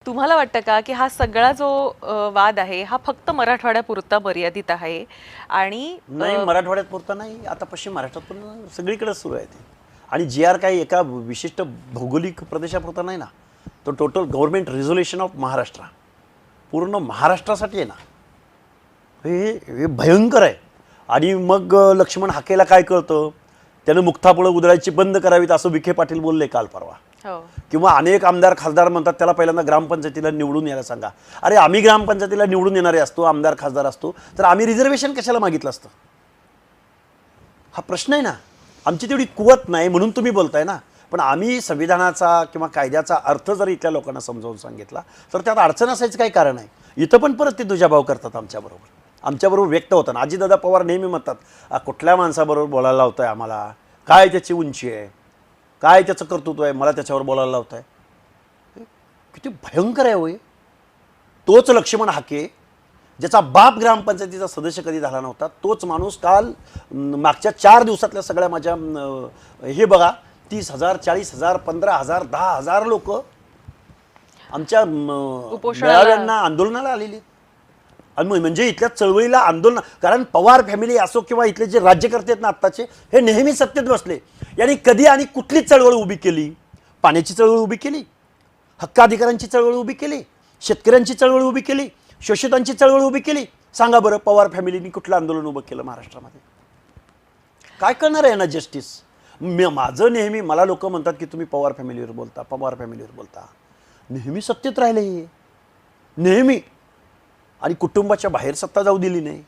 तुम्हाला वाटतं का की हा सगळा जो वाद आहे हा फक्त मराठवाड्यापुरता मर्यादित आहे आणि नाही, मराठवाड्यात पुरता नाही, आता पश्चिम महाराष्ट्रात पण सगळीकडे सुरू आहे ते. आणि जी आर काही एका विशिष्ट भौगोलिक प्रदेशापुरता नाही ना, तो total government resolution of Maharashtra पूर्ण महाराष्ट्रासाठी आहे ना. हे भयंकर आहे. आणि मग लक्ष्मण हाकेला काय कळतं, त्यानं मुक्तापुळं उधळायची बंद करावीत असं विखे पाटील बोलले काल परवा. हो. किंवा अनेक आमदार खासदार म्हणतात त्याला पहिल्यांदा ग्रामपंचायतीला निवडून यायला सांगा. अरे आम्ही ग्रामपंचायतीला निवडून येणारे असतो, आमदार खासदार असतो, तर आम्ही रिझर्वेशन कशाला मागितलं असतं? हा प्रश्न आहे ना. आमची तेवढी कुवत नाही म्हणून तुम्ही बोलताय ना. पण आम्ही संविधानाचा किंवा कायद्याचा अर्थ जर इथल्या लोकांना समजावून सांगितला तर त्यात अडचण असायचं काही कारण आहे. इथं पण परत ते दुजाभाव करतात आमच्याबरोबर व्यक्त होताना. अजितदादा पवार नेहमी म्हणतात कुठल्या माणसाबरोबर बोलायला लावताय आम्हाला, काय त्याची उंची आहे, काय त्याचं कर्तृत्व आहे, मला त्याच्यावर बोलायला लावताय. किती भयंकर आहे होय. तोच लक्ष्मण हाके ज्याचा बाप ग्रामपंचायतीचा सदस्य कधी झाला नव्हता, तोच माणूस काल मागच्या 4 दिवसातल्या सगळ्या माझ्या हे बघा 30,000 40,000 15,000 10,000 लोक आमच्या मेळाव्यांना आंदोलनाला आलेली. आणि म्हणजे इथल्या चळवळीला आंदोलन, कारण पवार फॅमिली असो किंवा इथले जे राज्यकर्ते आहेत ना आत्ताचे, हे नेहमी सत्तेत बसले. यांनी कधी आणि कुठली चळवळ उभी केली? पाण्याची चळवळ उभी केली, हक्काधिकारांची चळवळ उभी केली, शेतकऱ्यांची चळवळ उभी केली, शोषितांची चळवळ उभी केली. सांगा बरं, पवार फॅमिलीनी कुठलं आंदोलन उभं केलं महाराष्ट्रामध्ये? काय करणार आहे ना जस्टिस? माझं नेहमी मला लोक म्हणतात की तुम्ही पवार फॅमिलीवर बोलता. नेहमी सत्तेत राहिले नेहमी, आणि कुटुंबाच्या बाहेर सत्ता जाऊ दिली नाही.